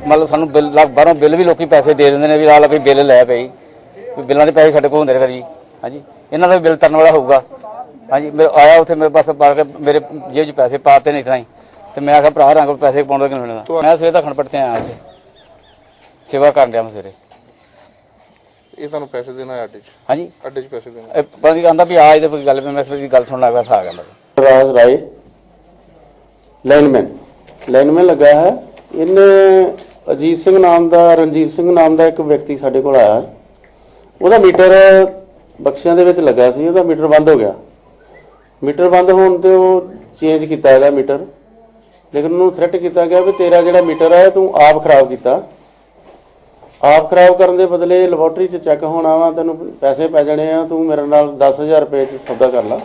मतलब सानू bill बाहरों bill भी लोग पैसे दे देंगे ने भी ला भी बिल लै पई बिलों के पैसे साढ़े को होंगे फिर जी। हाँ जी इन्हों का बिल तरन वाला होगा। हाँ जी मेरे आया उत्थे मेरे पास पा के मेरे जेब च पैसे पाते नहीं इतना ही तो मैं आखा भरा रंग पैसे पाने क्यों मिलना। मैं सवेर तक खड़पट आया इतने सेवा कर दिया मैं सवेरे। ये ਤੁਹਾਨੂੰ पैसे देना है अड्डे च? हाँ जी अड्डे च पैसे देना पता नहीं कहता भी आज तो गल मैं गल सुन लग पा कहता राज राय लाइनमैन लगा है। इन्हें अजीत सिंह नाम का रणजीत सिंह नाम का एक व्यक्ति साढ़े को आया वह मीटर बक्सियां दे विच लगा सी वह मीटर बंद हो गया। मीटर बंद होने ते वो चेंज किया गया मीटर लेकिन उन्होंने थ्रैट किया गया भी तेरा जो मीटर है तू आप खराब किया। आप खराब करने के बदले लैबोरेटरी च चैक होना वा तेन पैसे पै जाने आ तू मेरे नाल 10,000 रुपये सौदा कर ला।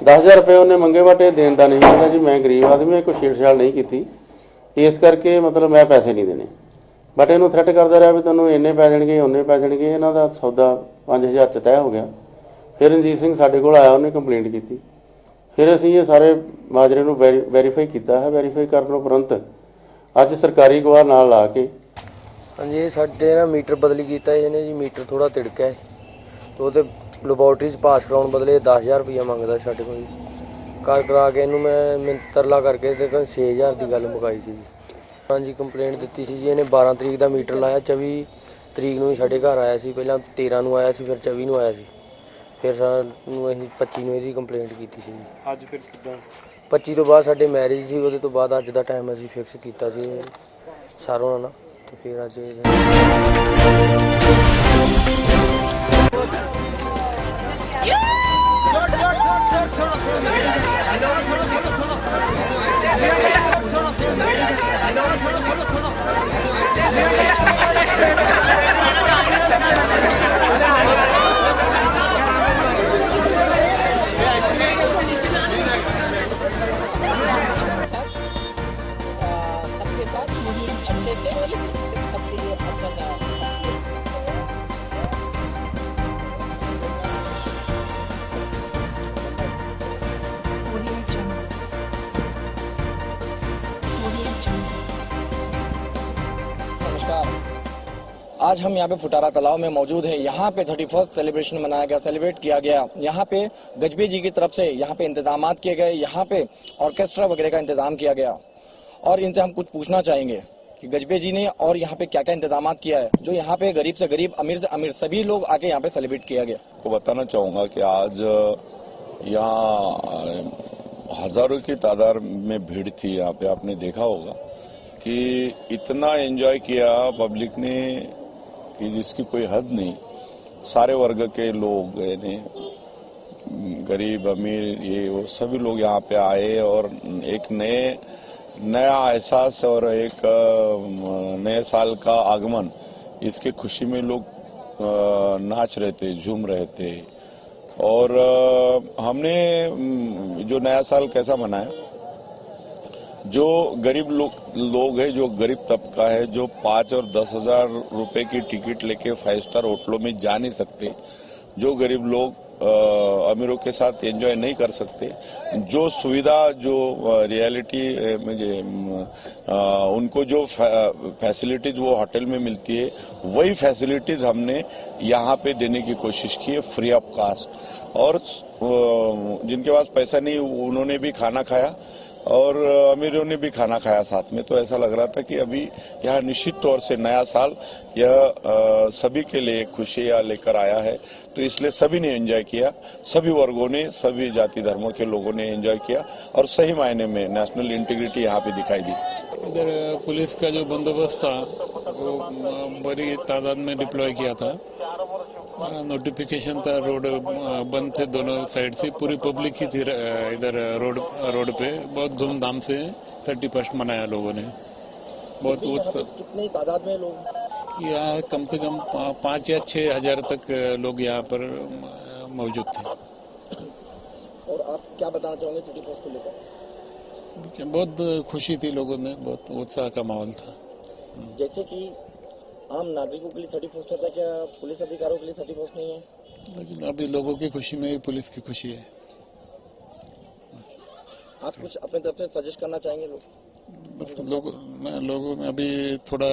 10,000 रुपये उन्हें मंगे वाटे देन का नहीं कहता जी मैं गरीब आदमी कोई छेड़छाड़ नहीं की इस करके मतलब मैं पैसे नहीं देने बट इन्हू थ्रैट करता रहा भी तेनों इन्ने पै जाएंगे उन्ने पै जाएंगे। इन्हों का सौदा 5,000 च तय हो गया। फिर रणजीत सिंह साढ़े को आया उन्हें कंप्लेंट की। फिर असीं ये सारे माजरे नूं वैरीफाई किया है। वैरीफाई करने उपरंत अज सरकारी गवाह नाल ला के हाँ जी साढ़े ना मीटर बदली किया इन्हें जी मीटर थोड़ा तिड़का है तो वो लैबोरेटरी पास कराने बदले 10,000 रुपया मंगता साढ़े को कर करा के इनू मैं तरला करके 6,000 की गल मुकाई सी। हाँ जी कंप्लेंट दी सी जी इन्हें 12 तरीक का मीटर लाया 24 तरीक नूं साढ़े घर आया सी पहला 13 नूं आया सी फिर 24 नूं आया सी फिर सानूं असीं 25 नूं इहदी कंप्लेंट की सी। अज फिर किद्दां 25 तो बाद साढ़े मैरिज सी उहदे तो बाद अज दा टाइम असीं फिक्स किया सी सारों नाल तो फिर अज सबके साथ मुहिम अच्छे से सबके लिए अच्छा सा आज हम यहाँ पे फुटारा तालाब में मौजूद हैं। यहाँ पे 31st सेलिब्रेशन मनाया गया, सेलिब्रेट किया गया। यहाँ पे गजबी जी की तरफ से यहाँ पे इंतजामात किए गए, यहाँ पे ऑर्केस्ट्रा वगैरह का इंतजाम किया गया और इनसे हम कुछ पूछना चाहेंगे कि गजबे जी ने और यहाँ पे क्या क्या इंतजामात किया है जो यहाँ पे गरीब से गरीब अमीर से अमीर सभी लोग आके यहाँ पे सेलिब्रेट किया गया। को बताना चाहूंगा कि आज यहाँ हजारों की तादाद में भीड़ थी। यहाँ पे आपने देखा होगा कि इतना एंजॉय किया पब्लिक ने कि जिसकी कोई हद नहीं। सारे वर्ग के लोग यानी गरीब अमीर ये वो सभी लोग यहाँ पे आए और एक नया एहसास और एक नए साल का आगमन इसके खुशी में लोग नाच रहे थे, झूम रहे थे। और हमने जो नया साल कैसा मनाया, जो गरीब लोग है, जो गरीब तबका है, जो 5 और 10,000 रुपए की टिकट लेके 5 स्टार होटलों में जा नहीं सकते, जो गरीब लोग अमीरों के साथ एंजॉय नहीं कर सकते, जो सुविधा जो रियलिटी उनको जो फैसिलिटीज वो होटल में मिलती है वही फैसिलिटीज हमने यहाँ पे देने की कोशिश की है फ्री ऑफ कास्ट। और जिनके पास पैसा नहीं उन्होंने भी खाना खाया और अमीरों ने भी खाना खाया साथ में। तो ऐसा लग रहा था कि अभी यह निश्चित तौर से नया साल यह सभी के लिए खुशियां लेकर आया है। तो इसलिए सभी ने एंजॉय किया, सभी वर्गों ने, सभी जाति धर्मों के लोगों ने एंजॉय किया और सही मायने में नेशनल इंटीग्रिटी यहाँ पे दिखाई दी। इधर पुलिस का जो बंदोबस्त था वो बड़ी तादाद में डिप्लॉय किया था। नोटिफिकेशन था, रोड बंद थे दोनों साइड से, पूरी पब्लिक ही थी इधर रोड पे। बहुत धूमधाम से 31st मनाया लोगों ने। बहुत कितनी तादाद में लोग यहाँ कम से कम 5 या 6 हजार तक लोग यहाँ पर मौजूद थे। और आप क्या बताना चाहोगे 31st को लेकर? बहुत खुशी थी लोगों में, बहुत उत्साह का माहौल था। जैसे कि आम नागरिकों के लिए 31st होता है, क्या पुलिस अधिकारियों के लिए 31st नहीं है? लेकिन अभी लोगों की खुशी में ही पुलिस की खुशी है। आप कुछ अपनी तरफ से सजेस्ट करना चाहेंगे लोग? बस लोगों में अभी थोड़ा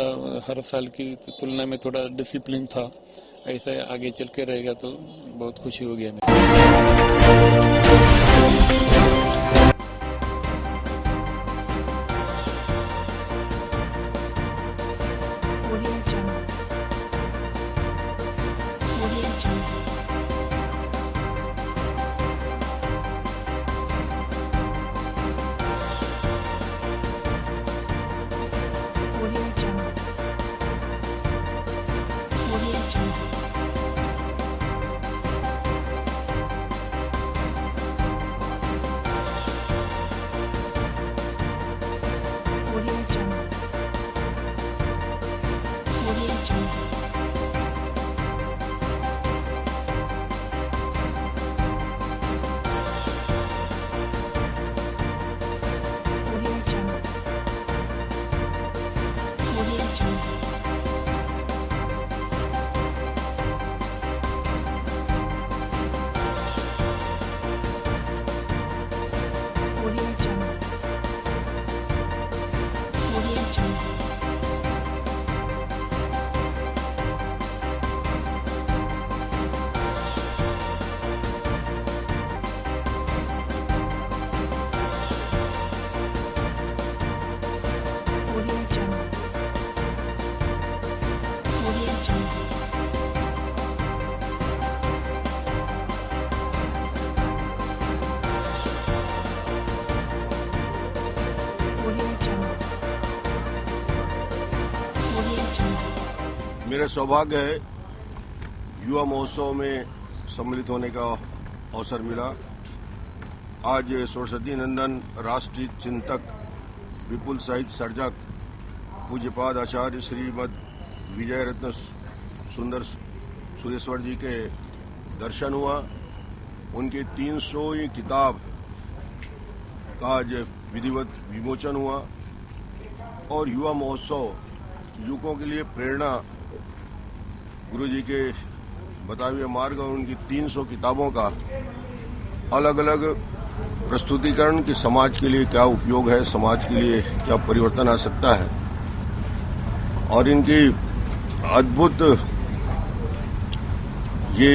हर साल की तुलना में थोड़ा डिसिप्लिन था, ऐसा आगे चल के रहेगा तो बहुत खुशी होगी हमें। मेरा सौभाग्य है युवा महोत्सव में सम्मिलित होने का अवसर मिला। आज सरस्वती नंदन राष्ट्रीय चिंतक विपुल साहित्य सर्जक पूज्यपाद आचार्य श्रीमद विजय रत्न सुंदर सुरेश्वर जी के दर्शन हुआ। उनकी 300वीं किताब का आज विधिवत विमोचन हुआ और युवा महोत्सव युवकों के लिए प्रेरणा गुरु जी के बताए हुए मार्ग और उनकी 300 किताबों का अलग अलग प्रस्तुतिकरण कि समाज के लिए क्या उपयोग है, समाज के लिए क्या परिवर्तन आ सकता है और इनकी अद्भुत ये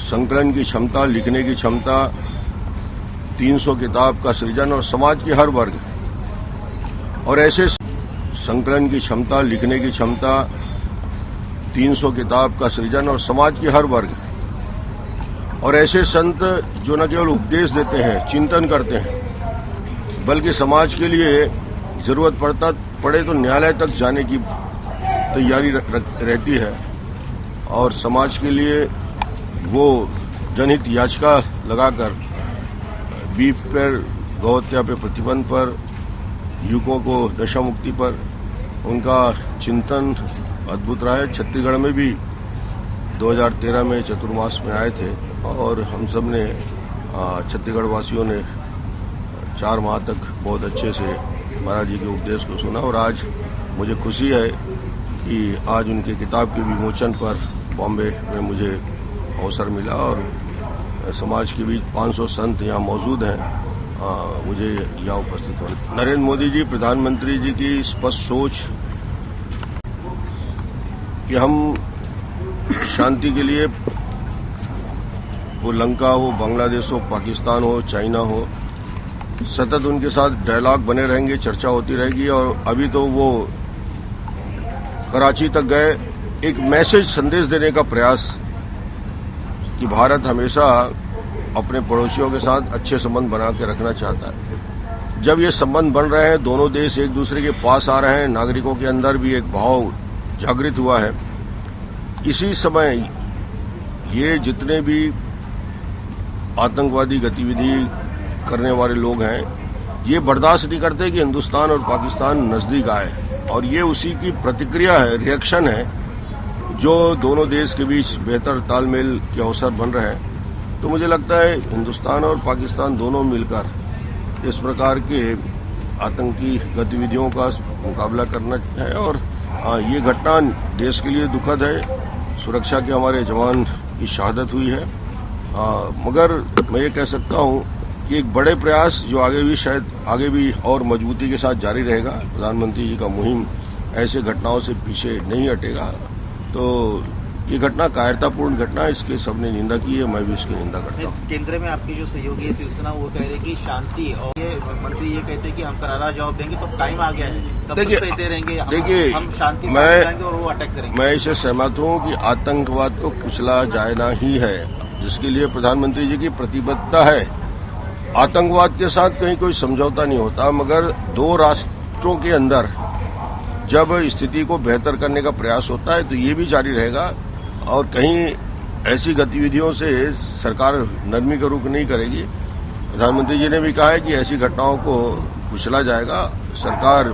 संकलन की क्षमता, लिखने की क्षमता, 300 किताब का सृजन और समाज के हर वर्ग और ऐसे संकलन की क्षमता, लिखने की क्षमता, 300 किताब का सृजन और समाज के हर वर्ग और ऐसे संत जो न केवल उपदेश देते हैं, चिंतन करते हैं, बल्कि समाज के लिए जरूरत पड़े तो न्यायालय तक जाने की तैयारी रहती है और समाज के लिए वो जनहित याचिका लगाकर बीफ पर, गौहत्या पे प्रतिबंध पर, युवकों को नशा मुक्ति पर उनका चिंतन अद्भुत रहा है। छत्तीसगढ़ में भी 2013 में चतुर्मास में आए थे और हम सब ने छत्तीसगढ़ वासियों ने 4 माह तक बहुत अच्छे से महाराज जी के उपदेश को सुना और आज मुझे खुशी है कि आज उनके किताब के विमोचन पर बॉम्बे में मुझे अवसर मिला और समाज के बीच 500 संत यहाँ मौजूद हैं। मुझे यहाँ उपस्थित होना। नरेंद्र मोदी जी, प्रधानमंत्री जी की स्पष्ट सोच कि हम शांति के लिए, वो लंका हो, बांग्लादेश हो, पाकिस्तान हो, चाइना हो, सतत उनके साथ डायलॉग बने रहेंगे, चर्चा होती रहेगी और अभी तो वो कराची तक गए एक मैसेज, संदेश देने का प्रयास कि भारत हमेशा अपने पड़ोसियों के साथ अच्छे संबंध बना के रखना चाहता है। जब ये संबंध बन रहे हैं, दोनों देश एक दूसरे के पास आ रहे हैं, नागरिकों के अंदर भी एक भाव जागृत हुआ है। इसी समय ये जितने भी आतंकवादी गतिविधि करने वाले लोग हैं, ये बर्दाश्त नहीं करते कि हिंदुस्तान और पाकिस्तान नजदीक आए और ये उसी की प्रतिक्रिया है, रिएक्शन है, जो दोनों देश के बीच बेहतर तालमेल के अवसर बन रहे हैं। तो मुझे लगता है हिंदुस्तान और पाकिस्तान दोनों मिलकर इस प्रकार के आतंकी गतिविधियों का मुकाबला करना है और ये घटना देश के लिए दुखद है। सुरक्षा के हमारे जवान की शहादत हुई है, मगर मैं ये कह सकता हूँ ये एक बड़े प्रयास जो आगे भी शायद आगे भी और मजबूती के साथ जारी रहेगा। प्रधानमंत्री जी का मुहिम ऐसे घटनाओं से पीछे नहीं हटेगा। तो ये घटना कायरतापूर्ण घटना है, इसके सबने निंदा की है, मैं भी इसकी निंदा करता हूँ। केंद्र में आपके जो सहयोगी है शिवसेना, वो कह रहे कि शांति, और ये मंत्री ये कहते हैं कि हम करारा जवाब देंगे, तो टाइम आ गया है, तब तक कहते रहेंगे हम शांति से जाएंगे और वो अटैक करेंगे। मैं इससे सहमत हूँ कि आतंकवाद को कुचला जाना ही है, जिसके लिए प्रधानमंत्री जी की प्रतिबद्धता है। आतंकवाद के साथ कहीं कोई समझौता नहीं होता, मगर दो राष्ट्रों के अंदर जब स्थिति को बेहतर करने का प्रयास होता है तो ये भी जारी रहेगा। और कहीं ऐसी गतिविधियों से सरकार नरमी का रुख नहीं करेगी। प्रधानमंत्री जी ने भी कहा है कि ऐसी घटनाओं को कुचला जाएगा। सरकार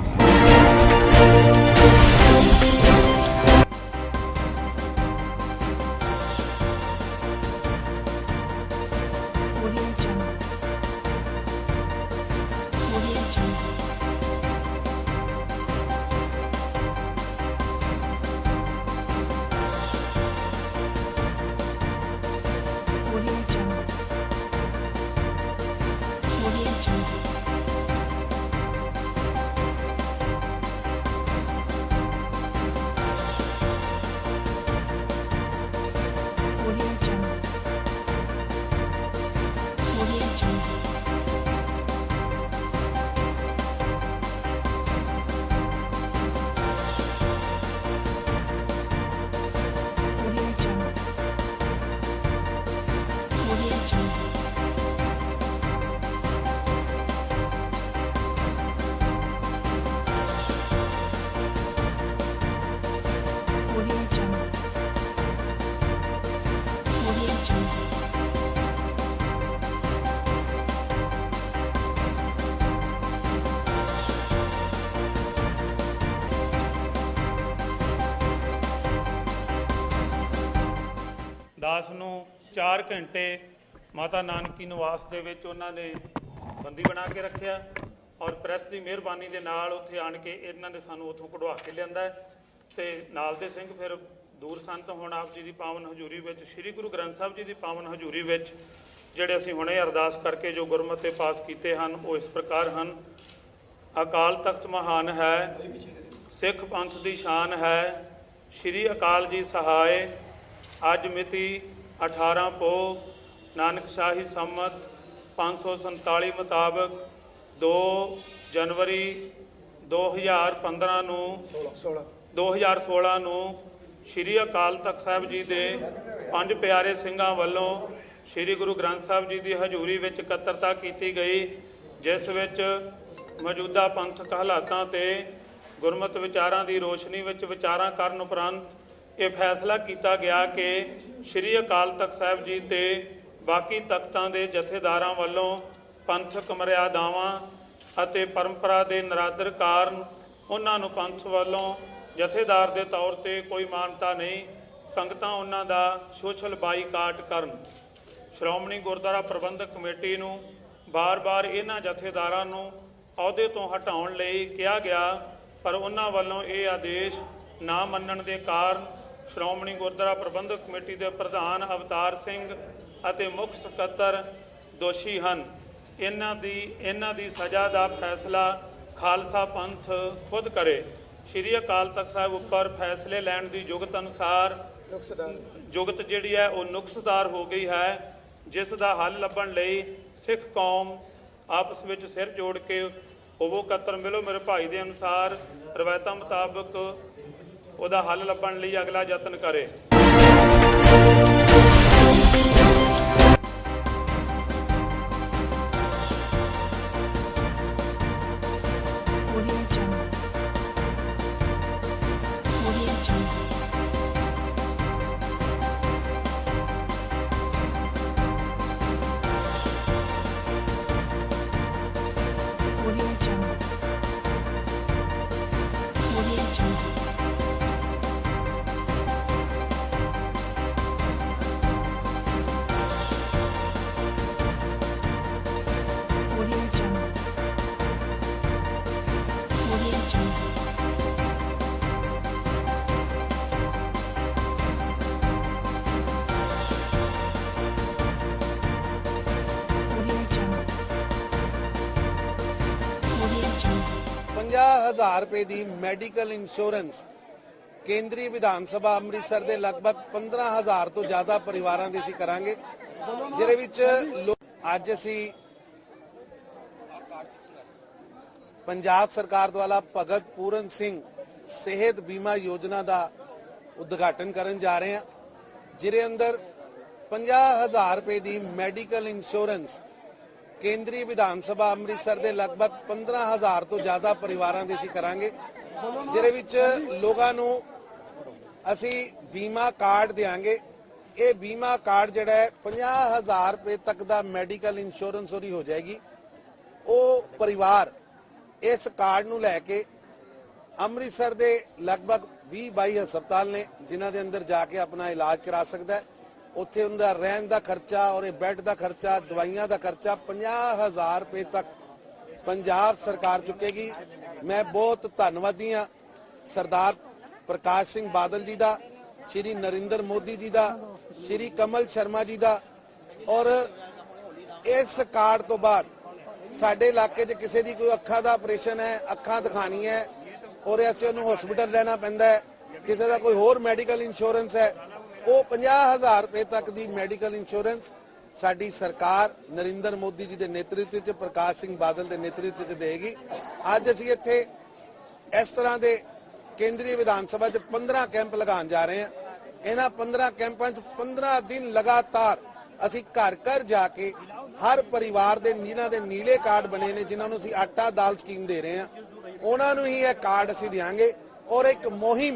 ਦਾਸ ਨੂੰ 4 ਘੰਟੇ ਮਾਤਾ ਨਾਨਕੀ ਨਿਵਾਸ ਦੇ ਵਿੱਚ ਉਹਨਾਂ ਨੇ ਬੰਦੀ ਬਣਾ ਕੇ ਰੱਖਿਆ ਔਰ ਪ੍ਰੈਸ ਦੀ ਮਿਹਰਬਾਨੀ ਦੇ ਨਾਲ ਉੱਥੇ ਆਣ ਕੇ ਇਹਨਾਂ ਨੇ ਸਾਨੂੰ ਉੱਥੋਂ ਕਢਵਾ ਕੇ ਲਿਆਂਦਾ ਤੇ ਨਾਲ ਦੇ ਸਿੰਘ ਫਿਰ ਦੂਰ ਸੰਤ ਹੁਣ ਆਪ ਜੀ ਦੀ ਪਾਵਨ ਹਜ਼ੂਰੀ ਵਿੱਚ ਸ੍ਰੀ ਗੁਰੂ ਗ੍ਰੰਥ ਸਾਹਿਬ ਜੀ ਦੀ ਪਾਵਨ ਹਜ਼ੂਰੀ ਵਿੱਚ ਜਿਹੜੇ ਅਸੀਂ ਹੁਣੇ ਅਰਦਾਸ ਕਰਕੇ ਜੋ ਗੁਰਮਤਿ ਤੇ ਪਾਸ ਕੀਤੇ ਹਨ ਉਹ ਇਸ ਪ੍ਰਕਾਰ ਹਨ। ਅਕਾਲ ਤਖਤ ਮਹਾਨ ਹੈ, ਸਿੱਖ ਪੰਥ ਦੀ ਸ਼ਾਨ ਹੈ, ਸ੍ਰੀ ਅਕਾਲ ਜੀ ਸਹਾਇ। ਅੱਜ ਮਿਤੀ 18 ਪੋ ਨਾਨਕ ਸ਼ਾਹੀ ਸੰਮਤ 547 ਮੁਤਾਬਕ 2 ਜਨਵਰੀ 2015 ਨੂੰ 2016 ਨੂੰ ਸ੍ਰੀ ਅਕਾਲ ਤਖਤ ਸਾਹਿਬ ਜੀ ਦੇ 5 ਪਿਆਰੇ ਸਿੰਘਾਂ ਵੱਲੋਂ ਸ੍ਰੀ ਗੁਰੂ ਗ੍ਰੰਥ ਸਾਹਿਬ ਜੀ ਦੀ ਹਜ਼ੂਰੀ ਵਿੱਚ ਇਕੱਤਰਤਾ ਕੀਤੀ ਗਈ, ਜਿਸ ਵਿੱਚ ਮੌਜੂਦਾ ਪੰਥਕ ਹਾਲਾਤਾਂ ਤੇ ਗੁਰਮਤਿ ਵਿਚਾਰਾਂ ਦੀ ਰੋਸ਼ਨੀ ਵਿੱਚ ਵਿਚਾਰਾਂ ਕਰਨ ਉਪਰੰਤ ਇਹ ਫੈਸਲਾ ਕੀਤਾ ਗਿਆ ਕਿ ਸ੍ਰੀ ਅਕਾਲ ਤਖਤ ਸਾਹਿਬ ਜੀ ਤੇ ਬਾਕੀ ਤਖਤਾਂ ਦੇ ਜਥੇਦਾਰਾਂ ਵੱਲੋਂ ਪੰਥਕ ਮਰਿਆਦਾਵਾਂ ਅਤੇ ਪਰੰਪਰਾ ਦੇ ਨਿਰਾਦਰ ਕਾਰਨ ਉਹਨਾਂ ਨੂੰ ਪੰਥ ਵੱਲੋਂ ਜਥੇਦਾਰ ਦੇ ਤੌਰ ਤੇ ਕੋਈ ਮਾਨਤਾ ਨਹੀਂ। ਸੰਗਤਾਂ ਉਹਨਾਂ ਦਾ ਸੋਸ਼ਲ ਬਾਈਕਾਟ ਕਰਨ। ਸ਼੍ਰੋਮਣੀ ਗੁਰਦੁਆਰਾ ਪ੍ਰਬੰਧਕ ਕਮੇਟੀ ਨੂੰ ਬਾਰ-ਬਾਰ ਇਹਨਾਂ ਜਥੇਦਾਰਾਂ ਨੂੰ ਅਹੁਦੇ ਤੋਂ ਹਟਾਉਣ ਲਈ ਕਿਹਾ ਗਿਆ, ਪਰ ਉਹਨਾਂ ਵੱਲੋਂ ਇਹ ਆਦੇਸ਼ ਨਾ ਮੰਨਣ ਦੇ ਕਾਰਨ ਸ਼੍ਰੋਮਣੀ ਗੁਰਦੁਆਰਾ ਪ੍ਰਬੰਧਕ ਕਮੇਟੀ ਦੇ ਪ੍ਰਧਾਨ ਅਵਤਾਰ ਸਿੰਘ ਅਤੇ ਮੁੱਖ ਸਕੱਤਰ ਦੋਸ਼ੀ ਹਨ। ਇਹਨਾਂ ਦੀ ਸਜ਼ਾ ਦਾ ਫੈਸਲਾ ਖਾਲਸਾ ਪੰਥ ਖੁਦ ਕਰੇ। ਸ੍ਰੀ ਅਕਾਲ ਤਖਤ ਸਾਹਿਬ ਉੱਪਰ ਫੈਸਲੇ ਲੈਣ ਦੀ ਜੁਗਤ ਅਨੁਸਾਰ ਜੁਗਤ ਜਿਹੜੀ ਹੈ ਉਹ ਨੁਕਸਦਾਰ ਹੋ ਗਈ ਹੈ, ਜਿਸ ਦਾ ਹੱਲ ਲੱਭਣ ਲਈ ਸਿੱਖ ਕੌਮ ਆਪਸ ਵਿੱਚ ਸਿਰ ਜੋੜ ਕੇ ਹੋਵੋ ਕਤਰ ਮਿਲੋ ਮੇਰੇ ਭਾਈ ਦੇ ਅਨੁਸਾਰ ਰਵਾਇਤਾਂ ਮੁਤਾਬਕ ਉਹਦਾ ਹੱਲ ਲੱਭਣ ਲਈ ਅਗਲਾ ਯਤਨ ਕਰੇ। 50,000 रुपए की मैडिकल इंश्योरेंस केंद्रीय विधान सभा अमृतसर के लगभग 15,000 तो ज्यादा परिवारों की ਅਸੀਂ ਕਰਾਂਗੇ ਜਿਹਦੇ ਵਿੱਚ ਅੱਜ ਅਸੀਂ ਪੰਜਾਬ ਸਰਕਾਰ ਦੁਆਰਾ ਭਗਤ ਪੂਰਨ ਸਿੰਘ ਸਿਹਤ ਬੀਮਾ ਯੋਜਨਾ ਦਾ ਉਦਘਾਟਨ ਕਰਨ ਜਾ ਰਹੇ ਹਾਂ ਜਿਹਦੇ ਅੰਦਰ 50,000 रुपए की मैडिकल इंश्योरेंस केंद्रीय विधान सभा अमृतसर के लगभग 15,000 तो ज्यादा परिवारों की ਅਸੀਂ ਕਰਾਂਗੇ ਜਿਹਦੇ ਵਿੱਚ ਲੋਕਾਂ ਨੂੰ ਅਸੀਂ बीमा कार्ड देंगे। ये बीमा कार्ड जिहड़ा है 50,000 रुपए तक का मैडिकल इंश्योरेंस हो जाएगी। वो परिवार इस कार्ड नूं लैके अमृतसर के लगभग 20-22 हस्पताल ने जिन्हां दे अंदर जाके अपना इलाज करा सकता है। उत्थे उनका रहन का खर्चा और बैड का खर्चा दवाइयां का खर्चा 50,000 रुपए तक पंजाब सरकार चुकेगी। मैं बहुत धन्नवादी हाँ सरदार प्रकाश सिंह बादल जी का, श्री नरेंद्र मोदी जी का, श्री कमल शर्मा जी का। और इस कार्ड तो बाद साडे इलाके च किसी की कोई अखा का ऑपरेशन है, अखा दिखानी है और असीं उहनूं हॉस्पिटल रहना पैंदा है, किसी का कोई होर मैडिकल इंश्योरेंस है, वो 50,000 रुपए तक की मैडिकल इंश्योरेंस साडी सरकार नरेंद्र मोदी जी के नेतृत्व च, प्रकाश सिंह बादल के नेतृत्व च देगी। अज असीं इत्थे इस तरह के केंद्रीय विधान सभा च 15 कैंप लगान जा रहे हैं। इन्हां 15 कैंपां च 15 दिन लगातार असीं घर घर जाके हर परिवार दे जिन्हां दे नीले कार्ड बने ने, जिन्हां नूं असीं आटा दाल स्कीम दे रहे हैं, उन्हां नूं ही यह कार्ड असीं देंगे। और एक मुहिम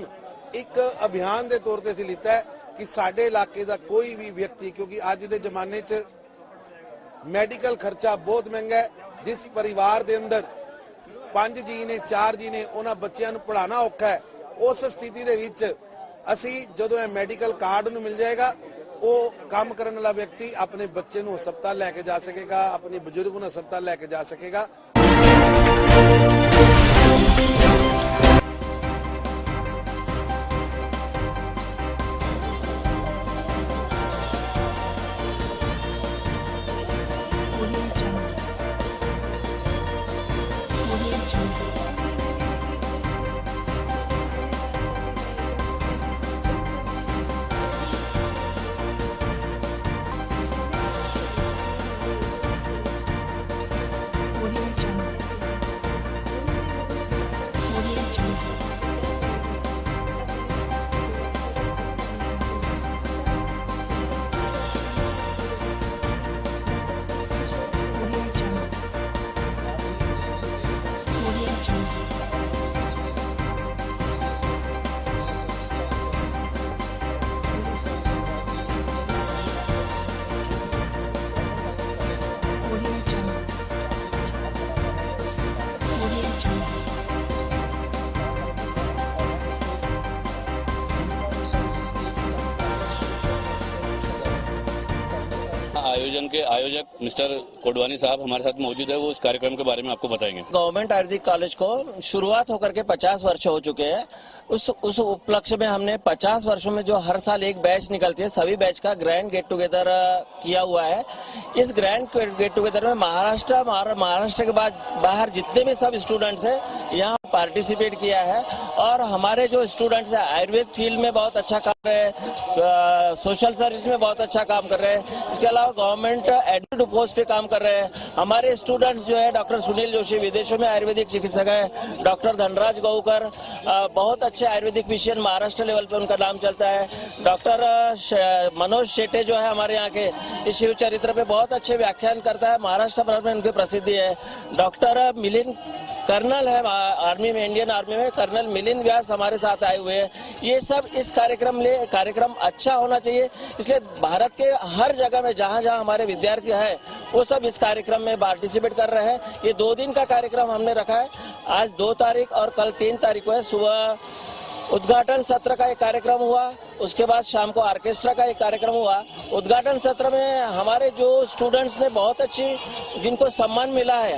एक अभियान के तौर पर असीं लिता है कि साडे इलाके का कोई भी व्यक्ति, क्योंकि अज के जमाने च मैडिकल खर्चा बहुत महंगा है, जिस परिवार के अंदर 5 जी ने 4 जी ने उन्हां बच्चियां नूं पढ़ाना औखा है, उस स्थिति दे विच असीं जदों यह मैडिकल कार्ड नूं मिल जाएगा, वो काम करने वाला व्यक्ति अपने बच्चे नूं हस्पताल लैके जा सकेगा, अपने बुजुर्ग नूं हस्पताल लैके जा सकेगा। आयोजन के आयोजक मिस्टर कोडवानी साहब हमारे साथ मौजूद है, वो इस कार्यक्रम के बारे में आपको बताएंगे। गवर्नमेंट आयुर्वेदिक कॉलेज को शुरुआत होकर के 50 वर्ष हो चुके हैं। उस उपलक्ष्य में हमने 50 वर्षों में जो हर साल एक बैच निकलती है, सभी बैच का ग्रैंड गेट टुगेदर किया हुआ है। इस ग्रैंड गेट टुगेदर में महाराष्ट्र के बाद बाहर जितने भी सब स्टूडेंट्स हैं यहाँ पार्टिसिपेट किया है। और हमारे जो स्टूडेंट्स हैं आयुर्वेद फील्ड में बहुत अच्छा काम कर रहे हैं, सोशल सर्विस में बहुत अच्छा काम कर रहे हैं, इसके अलावा गवर्नमेंट एडमिट पोस्ट पे काम कर रहे हैं। हमारे स्टूडेंट्स जो है डॉक्टर सुनील जोशी विदेशों में आयुर्वेदिक चिकित्सक है, डॉक्टर धनराज गौकर बहुत अच्छे आयुर्वेदिक विषय महाराष्ट्र लेवल पे उनका नाम चलता है, डॉक्टर मनोज शेटे जो है हमारे यहाँ के इस शिव चरित्र पे बहुत अच्छे व्याख्यान करता है, महाराष्ट्र भर में उनकी प्रसिद्धि है। डॉक्टर मिलिंद कर्नल है आर्मी में, इंडियन आर्मी में कर्नल मिलिंद व्यास हमारे साथ आए हुए हैं। ये सब इस कार्यक्रम अच्छा होना चाहिए, इसलिए भारत के हर जगह में जहाँ जहाँ हमारे विद्यार्थी हैं वो सब इस कार्यक्रम में पार्टिसिपेट कर रहे हैं। ये 2 दिन का कार्यक्रम हमने रखा है, आज 2 तारीख और कल 3 तारीख को है। सुबह उद्घाटन सत्र का एक कार्यक्रम हुआ, उसके बाद शाम को ऑर्केस्ट्रा का एक कार्यक्रम हुआ। उद्घाटन सत्र में हमारे जो स्टूडेंट्स ने बहुत अच्छी, जिनको सम्मान मिला है,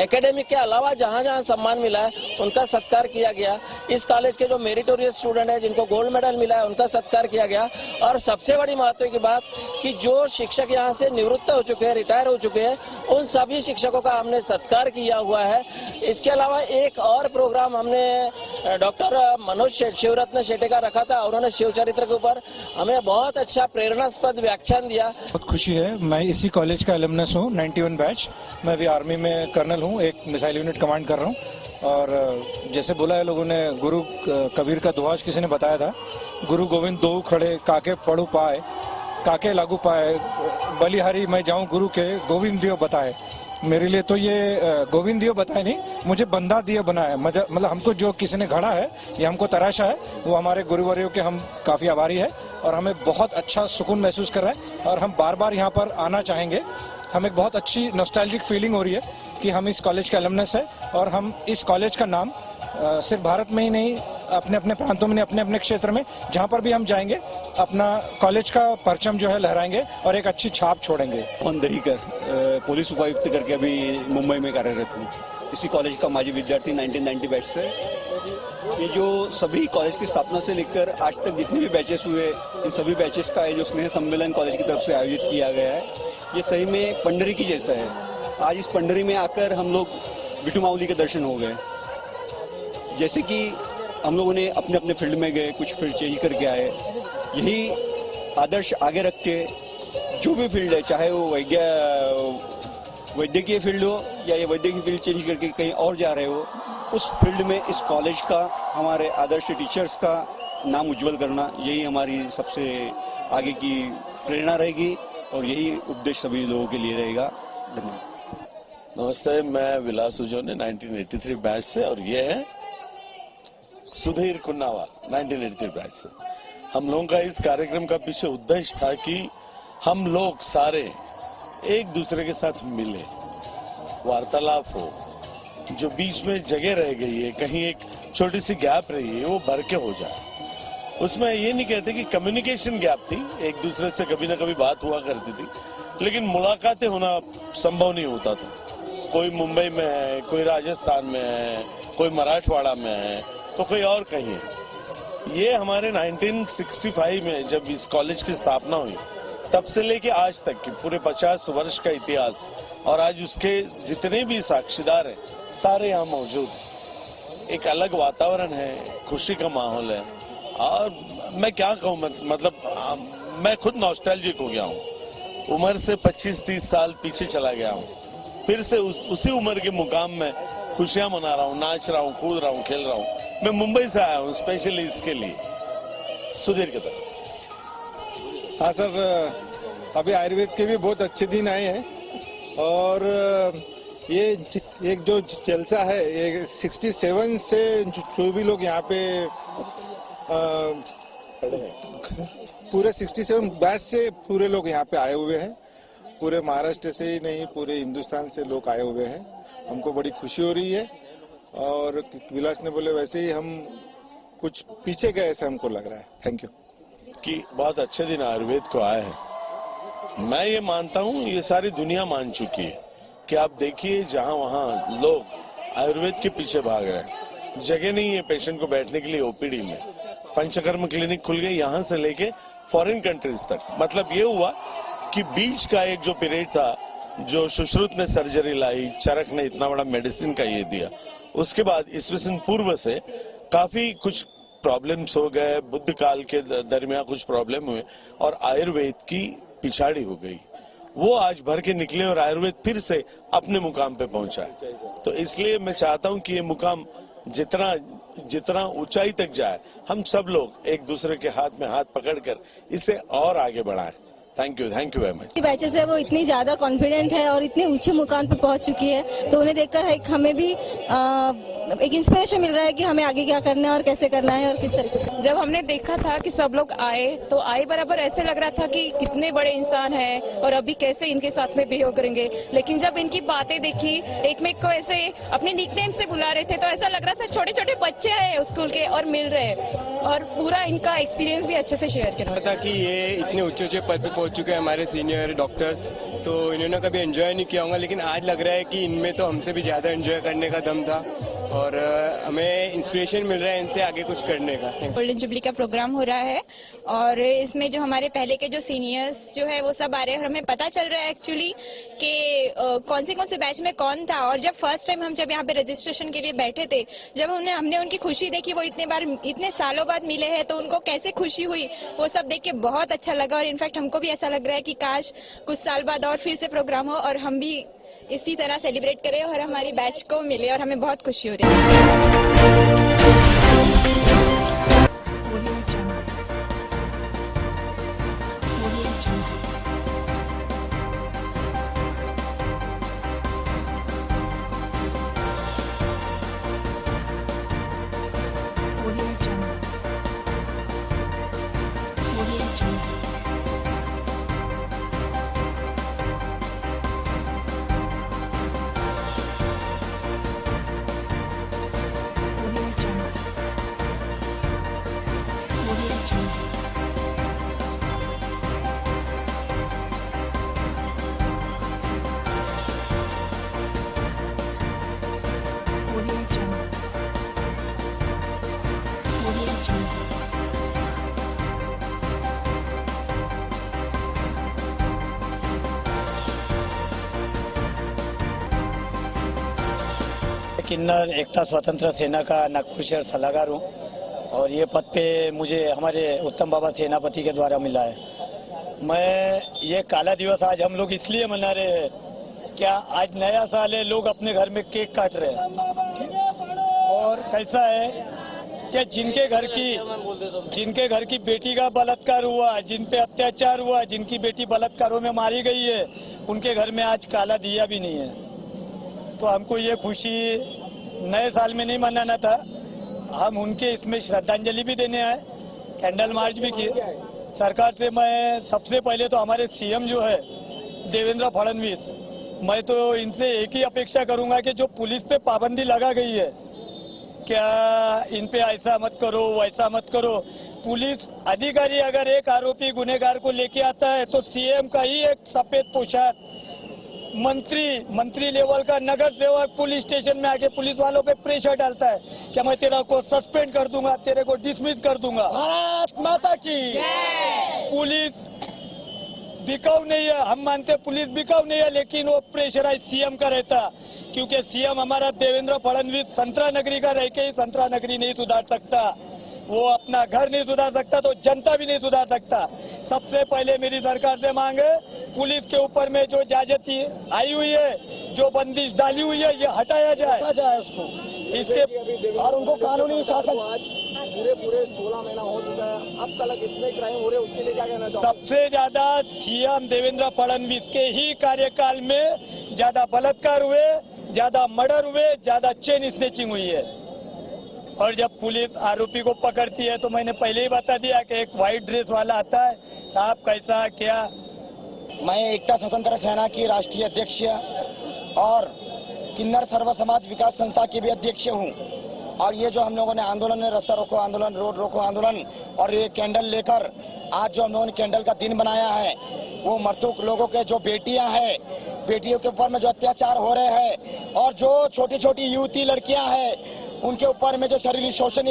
एकेडमिक के अलावा जहां जहां सम्मान मिला है उनका सत्कार किया गया। इस कॉलेज के जो मेरिटोरियस स्टूडेंट है, जिनको गोल्ड मेडल मिला है, उनका सत्कार किया गया। और सबसे बड़ी महत्व की बात कि जो शिक्षक यहाँ से निवृत्त हो चुके हैं, रिटायर हो चुके हैं, उन सभी शिक्षकों का हमने सत्कार किया हुआ है। इसके अलावा एक और प्रोग्राम हमने डॉक्टर मनोज शिवरत्न शेट्टी का रखा था। उन्होंने शिव चरित्र के ऊपर हमें बहुत अच्छा प्रेरणास्पद व्याख्यान दिया। बहुत खुशी है, मैं इसी कॉलेज का एलुमनस हूँ, 91 बैच। मैं अभी आर्मी में कर्नल हूँ, एक मिसाइल यूनिट कमांड कर रहा हूँ। और जैसे बोला है लोगों ने, गुरु कबीर का दुआज किसी ने बताया था, गुरु गोविंद दो खड़े काके पढ़ू पाए, काके लागू पाए, बलिहारी मैं जाऊं गुरु के, गोविंद दियो बताए। मेरे लिए तो ये गोविंद दियो बताए नहीं, मुझे बंदा दियो बनाया। मतलब हमको जो किसी ने घड़ा है, ये हमको तराशा है, वो हमारे गुरुवर्यों के हम काफी आभारी है और हमें बहुत अच्छा सुकून महसूस कर रहे हैं और हम बार बार यहाँ पर आना चाहेंगे। हमें बहुत अच्छी नॉस्टैल्जिक फीलिंग हो रही है कि हम इस कॉलेज के एलुमनस है और हम इस कॉलेज का नाम सिर्फ भारत में ही नहीं, अपने अपने प्रांतों में, अपने अपने क्षेत्र में जहां पर भी हम जाएंगे, अपना कॉलेज का परचम जो है लहराएंगे और एक अच्छी छाप छोड़ेंगे। मोहन दहीकर, पुलिस उपायुक्त करके अभी मुंबई में कार्यरत हूँ। इसी कॉलेज का माजी विद्यार्थी 1990 बैच से। ये जो सभी कॉलेज की स्थापना से लेकर आज तक जितने भी बैचेस हुए, इन सभी बैचेस का जो स्नेह सम्मेलन कॉलेज की तरफ से आयोजित किया गया है, ये सही में पंडरी की जैसा है। आज इस पंडरी में आकर हम लोग विठू माऊली के दर्शन हो गए। जैसे कि हम लोगों ने अपने अपने फील्ड में गए, कुछ फील्ड चेंज करके आए। यही आदर्श आगे रख के जो भी फील्ड है, चाहे वो वैद्यकीय फील्ड हो या ये वैद्यकीय फील्ड चेंज करके कहीं और जा रहे हो, उस फील्ड में इस कॉलेज का, हमारे आदर्श टीचर्स का नाम उज्जवल करना, यही हमारी सबसे आगे की प्रेरणा रहेगी और यही उपदेश सभी लोगों के लिए रहेगा। धन्यवाद। नमस्ते, मैं विलास उजोने 1983 बैच से और ये है सुधीर कुन्नावाल 1983 बैच से। हम लोगों का इस कार्यक्रम का पीछे उद्देश्य था कि हम लोग सारे एक दूसरे के साथ मिले, वार्तालाप हो, जो बीच में जगह रह गई है, कहीं एक छोटी सी गैप रही है, वो भर के हो जाए। उसमें ये नहीं कहते कि कम्युनिकेशन गैप थी, एक दूसरे से कभी ना कभी बात हुआ करती थी, लेकिन मुलाकातें होना संभव नहीं होता था। कोई मुंबई में है, कोई राजस्थान में है, कोई मराठवाड़ा में है, तो कोई और कहीं है। ये हमारे 1965 में जब इस कॉलेज की स्थापना हुई, तब से लेके आज तक की पूरे 50 वर्ष का इतिहास, और आज उसके जितने भी साक्षीदार हैं सारे यहाँ मौजूद हैं। एक अलग वातावरण है, खुशी का माहौल है। और मैं क्या कहूँ, मतलब मैं खुद नॉस्टैल्जिक हो गया हूँ। उम्र से 25-30 साल पीछे चला गया हूँ, फिर से उसी उम्र के मुकाम में खुशियां मना रहा हूँ, नाच रहा हूँ, कूद रहा हूँ, खेल रहा हूँ। मैं मुंबई से आया हूँ स्पेशली इसके लिए। सुधीर के तरफ। हाँ सर, अभी आयुर्वेद के भी बहुत अच्छे दिन आए हैं और ये एक जो जलसा है, ये 67 से जो भी लोग यहाँ पे पूरे 67 बैच से पूरे लोग यहाँ पे आए हुए हैं। पूरे महाराष्ट्र से ही नहीं, पूरे हिंदुस्तान से लोग आए हुए हैं। हमको बड़ी खुशी हो रही है और विलास ने बोले वैसे ही हम कुछ पीछे गए ऐसा हमको लग रहा है। Thank you. कि बहुत अच्छे दिन आयुर्वेद को आए हैं। मैं ये मानता हूँ, ये सारी दुनिया मान चुकी है कि आप देखिए जहाँ वहाँ लोग आयुर्वेद के पीछे भाग रहे हैं। जगह नहीं है पेशेंट को बैठने के लिए ओपीडी में। पंचकर्म क्लिनिक खुल गए यहाँ से लेके फॉरेन कंट्रीज तक। मतलब ये हुआ कि बीच का एक जो पीरियड था, जो सुश्रुत ने सर्जरी लाई, चरक ने इतना बड़ा मेडिसिन का ये दिया, उसके बाद ईस्वी पूर्व से काफी कुछ प्रॉब्लम्स हो गए, बुद्ध काल के दरमियान कुछ प्रॉब्लम हुए और आयुर्वेद की पिछाड़ी हो गई। वो आज भर के निकले और आयुर्वेद फिर से अपने मुकाम पे पहुंचा है। तो इसलिए मैं चाहता हूं कि ये मुकाम जितना ऊंचाई तक जाए, हम सब लोग एक दूसरे के हाथ में हाथ पकड़कर इसे और आगे बढ़ाएं। Thank you very much. Batches है वो इतनी ज्यादा कॉन्फिडेंट है और इतने ऊंचे मुकाम पे पहुंच चुकी है, तो उन्हें देखकर हमें भी एक इंस्पिरेशन मिल रहा है कि हमें आगे क्या करना है और कैसे करना है और किस तरीके से। जब हमने देखा था कि सब लोग आए तो आए बराबर ऐसे लग रहा था कि कितने बड़े इंसान हैं और अभी कैसे इनके साथ में बिहेव करेंगे, लेकिन जब इनकी बातें देखी, एक में को ऐसे अपने निकनेम से बुला रहे थे तो ऐसा लग रहा था छोटे छोटे बच्चे आए स्कूल के और मिल रहे और पूरा इनका एक्सपीरियंस भी अच्छे से शेयर किया था कि ये इतने ऊंचे पद पे पहुंच चुके हैं हमारे सीनियर डॉक्टर्स, तो इन्होंने कभी एंजॉय नहीं किया होगा, लेकिन आज लग रहा है कि इनमें तो हमसे भी ज्यादा एंजॉय करने का दम था और हमें इंस्पिरेशन मिल रहा है इनसे आगे कुछ करने का। गोल्डन जुबली का प्रोग्राम हो रहा है और इसमें जो हमारे पहले के जो सीनियर्स जो है वो सब आ रहे हैं और हमें पता चल रहा है एक्चुअली कि कौन से बैच में कौन था। और जब फर्स्ट टाइम हम जब यहाँ पे रजिस्ट्रेशन के लिए बैठे थे, जब हमने उनकी खुशी देखी, वो इतने सालों बाद मिले हैं तो उनको कैसे खुशी हुई वो सब देख के बहुत अच्छा लगा। और इनफैक्ट हमको भी ऐसा लग रहा है कि काश कुछ साल बाद और फिर से प्रोग्राम हो और हम भी इसी तरह सेलिब्रेट करें और हमारी बैच को मिले और हमें बहुत खुशी हो रही है। किन्नर एकता स्वतंत्र सेना का नागपुर शहर सलाहकार हूँ और ये पद पे मुझे हमारे उत्तम बाबा सेनापति के द्वारा मिला है। मैं ये काला दिवस आज हम लोग इसलिए मना रहे हैं, क्या आज नया साल है, लोग अपने घर में केक काट रहे हैं और कैसा है कि जिनके घर की बेटी का बलात्कार हुआ, जिन पे अत्याचार हुआ, जिनकी बेटी बलात्कारों में मारी गई है, उनके घर में आज काला दिया भी नहीं है। तो हमको ये खुशी नए साल में नहीं मनाना था, हम उनके इसमें श्रद्धांजलि भी देने आए, कैंडल मार्च भी किए। सरकार से मैं सबसे पहले तो हमारे सीएम जो है देवेंद्र फडणवीस, मैं तो इनसे एक ही अपेक्षा करूंगा कि जो पुलिस पे पाबंदी लगा गई है, क्या इन पे ऐसा मत करो वैसा मत करो। पुलिस अधिकारी अगर एक आरोपी गुनहगार को लेके आता है तो सीएम का ही एक सफेद पोशाक मंत्री लेवल का नगर सेवक पुलिस स्टेशन में आके पुलिस वालों पे प्रेशर डालता है कि मैं तेरा को सस्पेंड कर दूंगा, तेरे को डिसमिस कर दूंगा। भारत माता की पुलिस बिकाऊ नहीं है, हम मानते पुलिस बिकाऊ नहीं है, लेकिन वो प्रेशराइज सीएम का रहता, क्योंकि सीएम हमारा देवेंद्र फडणवीस संतरा नगरी का रह के ही संतरा नगरी नहीं सुधार सकता, वो अपना घर नहीं सुधार सकता तो जनता भी नहीं सुधार सकता। सबसे पहले मेरी सरकार से मांग है, पुलिस के ऊपर में जो जाजती आई हुई है, जो बंदिश डाली हुई है, ये हटाया जाए उसको, इसके और उनको कानूनी शासन। पूरे 16 महीना हो चुका है, अब तक इतने क्राइम हो रहे, उसके लिए क्या कहना चाहते? सबसे ज्यादा सीएम देवेंद्र फडणवीस के ही कार्यकाल में ज्यादा बलात्कार हुए, ज्यादा मर्डर हुए, ज्यादा चेन स्नेचिंग हुई है। और जब पुलिस आरोपी को पकड़ती है तो मैंने पहले ही बता दिया कि एक व्हाइट ड्रेस वाला आता है, साहब कैसा क्या। मैं एकता स्वतंत्र सेना की राष्ट्रीय अध्यक्ष और किन्नर सर्व समाज विकास संस्था के भी अध्यक्ष हूँ। और ये जो हम लोगों ने आंदोलन में रास्ता रोको आंदोलन, रोड रोको आंदोलन और ये कैंडल लेकर आज जो हम लोगों ने कैंडल का दिन बनाया है, वो मरतूक लोगों के जो बेटियां हैं, बेटियों के ऊपर में जो अत्याचार हो रहे हैं और जो छोटी छोटी युवती लड़कियां हैं उनके ऊपर में जो शारीरिक शोषण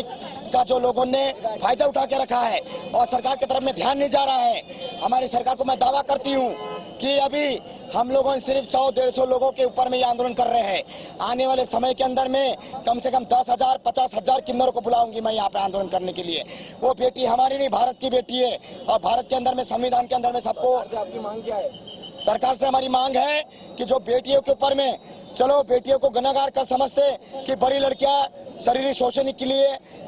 का जो लोगों ने फायदा उठा के रखा है और सरकार की तरफ में ध्यान नहीं जा रहा है। हमारी सरकार को मैं दावा करती हूँ कि अभी हम लोगों सिर्फ 100-150 लोगों के ऊपर में ये आंदोलन कर रहे हैं। आने वाले समय के अंदर में कम से कम 10,000 50,000 किन्नरों को बुलाऊंगी मैं यहाँ पे आंदोलन करने के लिए। वो बेटी हमारी नहीं, भारत की बेटी है और भारत के अंदर में संविधान के अंदर में सबको। आपकी मांग क्या है? सरकार से हमारी मांग है कि जो बेटियों के ऊपर में, चलो बेटियों को गुनहगार कर समझते कि बड़ी लड़कियां शारीरिक शोषण के लिए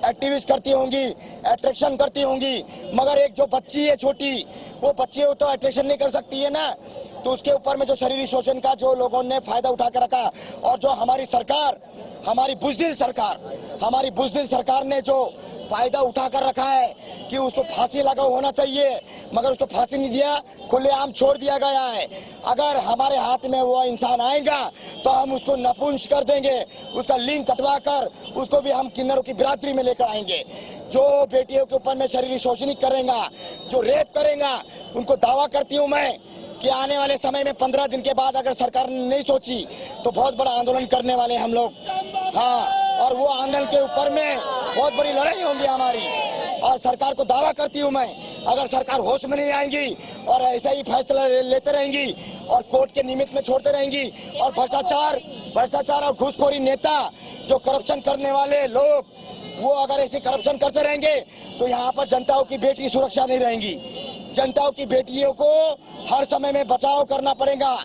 एक्टिविस्ट करती होंगी, अट्रैक्शन करती होंगी, मगर एक जो बच्ची है छोटी, वो बच्ची तो अट्रैक्शन नहीं कर सकती है ना। तो उसके ऊपर में जो शरीरी शोषण का जो लोगों ने फायदा उठा कर रखा, और जो हमारी सरकार, हमारी बुज़दिल सरकार ने जो फायदा उठा कर रखा है कि उसको फांसी लगा होना चाहिए, मगर उसको फांसी नहीं दिया, खुलेआम छोड़ दिया गया है। अगर हमारे हाथ में वो इंसान आएगा तो हम उसको नपुंसक कर देंगे, उसका लिंग कटवा कर उसको भी हम किन्नरों की बिरादरी में लेकर आएंगे। जो बेटियों के ऊपर में शरीरी शोषण करेगा, जो रेप करेगा, उनको दावा करती हूँ मैं कि आने वाले समय में 15 दिन के बाद अगर सरकार ने नहीं सोची तो बहुत बड़ा आंदोलन करने वाले हम लोग। हाँ, और वो आंदोलन के ऊपर में बहुत बड़ी लड़ाई होगी हमारी। और सरकार को दावा करती हूँ मैं, अगर सरकार होश में नहीं आएंगी और ऐसा ही फैसला लेते रहेंगी और कोर्ट के निमित्त में छोड़ते रहेंगी, और भ्रष्टाचार और घूसखोरी नेता जो करप्शन करने वाले लोग, वो अगर ऐसे करप्शन करते रहेंगे तो यहाँ पर जनताओं की बेटी की सुरक्षा नहीं रहेगी। जनताओं की बेटियों को हर समय में बचाव करना पड़ेगा।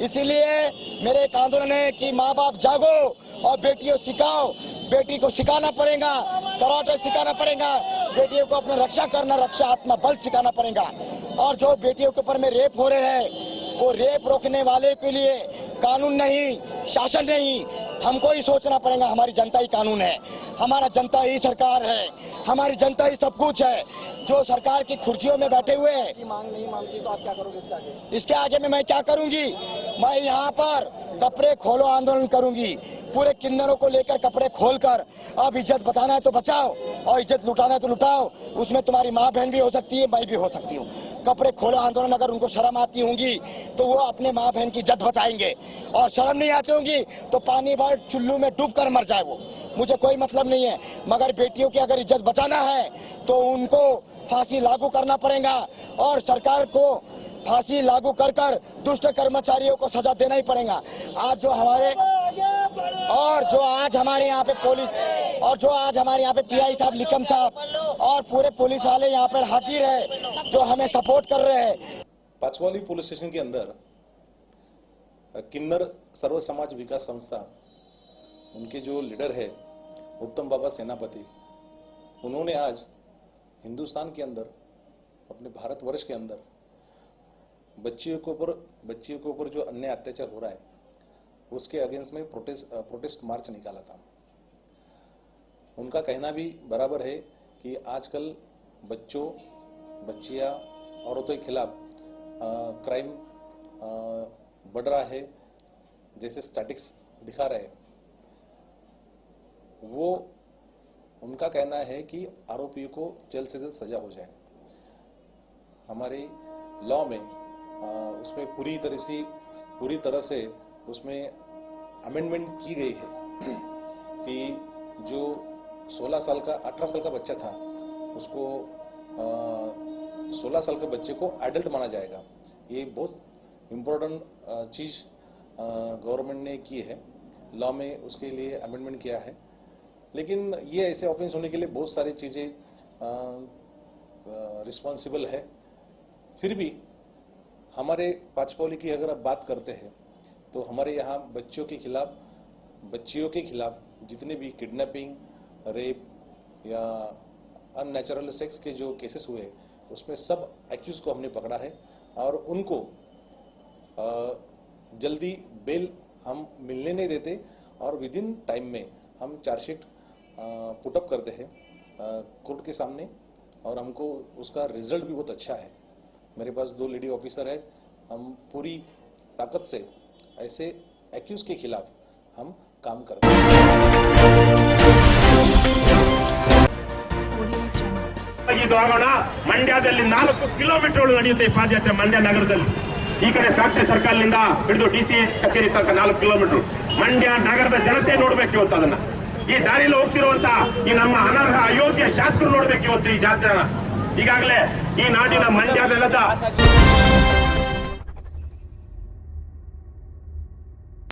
इसीलिए मेरे एक आंदोलन है कि माँ बाप जागो और बेटियों सिखाओ। बेटी को सिखाना पड़ेगा, कराटे सिखाना पड़ेगा, बेटियों को अपना रक्षा करना, रक्षा आत्मा बल सिखाना पड़ेगा। और जो बेटियों के ऊपर में रेप हो रहे हैं, वो रेप रोकने वाले के लिए कानून नहीं, शासन नहीं, हमको ही सोचना पड़ेगा। हमारी जनता ही कानून है, हमारा जनता ही सरकार है, हमारी जनता ही सब कुछ है। जो सरकार की कुर्सियों में बैठे हुए हैं, मांग नहीं मानती तो आप क्या करोगे इसके आगे में मैं क्या करूंगी? मैं यहाँ पर कपड़े खोलो आंदोलन करूंगी, पूरे किन्नरों को लेकर कपड़े खोलकर। अब इज्जत बचाना है तो बचाओ और इज्जत लुटाना है तो लुटाओ। उसमें तुम्हारी माँ बहन भी हो सकती है, मैं भी हो सकती हूँ। कपड़े खोलो आंदोलन, अगर उनको शर्म आती होंगी तो वो अपने माँ बहन की इज्जत बचाएंगे, और शर्म नहीं आती होंगी तो पानी भर चुल्लू में डूब कर मर जाए वो, मुझे कोई मतलब नहीं है। मगर बेटियों की अगर इज्जत बचाना है तो उनको फांसी लागू करना पड़ेगा, और सरकार को फांसी लागू कर कर दुष्ट कर्मचारियों को सजा देना ही पड़ेगा। आज जो हमारे यहाँ पे पुलिस, और जो आज हमारे यहाँ पे पीआई साहब, लिकम साहब और पूरे पुलिस वाले यहाँ पर हाजिर है, जो हमें सपोर्ट कर रहे हैं। पाचवाली पुलिस स्टेशन के अंदर किन्नर सर्व समाज विकास संस्था, उनके जो लीडर है उत्तम बाबा सेनापति, उन्होंने आज हिंदुस्तान के अंदर, अपने भारतवर्ष के अंदर बच्चियों के ऊपर जो अन्याय अत्याचार हो रहा है उसके अगेंस्ट में प्रोटेस्ट मार्च निकाला था। उनका कहना भी बराबर है कि आजकल बच्चियां, औरतों के खिलाफ क्राइम बढ़ रहा है, जैसे स्टैटिक्स दिखा रहे हैं। वो उनका कहना है कि आरोपियों को जल्द से जल्द सजा हो जाए। हमारे लॉ में उसमें पूरी तरह से उसमें अमेंडमेंट की गई है कि जो 18 साल का बच्चा था उसको 16 साल के बच्चे को एडल्ट माना जाएगा। ये बहुत इम्पोर्टेंट चीज गवर्नमेंट ने की है, लॉ में उसके लिए अमेंडमेंट किया है। लेकिन ये ऐसे ऑफेंस होने के लिए बहुत सारी चीजें रिस्पॉन्सिबल है। फिर भी हमारे पाचपौली की अगर आप बात करते हैं तो हमारे यहाँ बच्चियों के खिलाफ जितने भी किडनैपिंग, रेप या अननेचुरल सेक्स के जो केसेस हुए उसमें सब एक्यूज को हमने पकड़ा है, और उनको जल्दी बेल हम मिलने नहीं देते, और विद इन टाइम में हम चार्जशीट पुटअप करते हैं कोर्ट के सामने, और हमको उसका रिजल्ट भी बहुत अच्छा है। मेरे पास 2 लेडी ऑफिसर है, हम पूरी ताकत से ऐसे एक्यूज के खिलाफ हम काम करते हैं। ಇದಾಗೋಣ ಮಂಡ್ಯದಲ್ಲಿ 4 ಕಿಲೋಮೀಟರ್ ನಡೆಯುತ್ತೆ ಪಾದಯಾತ್ರೆ ಮಂಡ್ಯ ನಗರದಲ್ಲಿ. ಈ ಕಡೆ ಫ್ಯಾಕ್ಟರಿ ಸರ್ಕಲ್ನಿಂದ ಹಿಡಿದು ಡಿಸಿ ಕಚೇರಿ ತನಕ 4 ಕಿಲೋಮೀಟರ್. ಮಂಡ್ಯ ನಗರದ ಜನತೆ ನೋಡ್ಬೇಕು ಇವತ್ತು ಅದನ್ನ. ಈ ದಾರಿಯಲ್ಲಿ ಹೋಗ್ತಿರುವಂತ ಈ ನಮ್ಮ ಅನರ್ಹ ಅಯೋಗ್ಯ ಶಾಸಕರು ನೋಡ್ಬೇಕು ಇವತ್ತು ಈ ಜಾತ್ರೆನ. ಈಗಾಗಲೇ ಈ ನಾಡಿನ ಮಂಡ್ಯ ನೆಲದ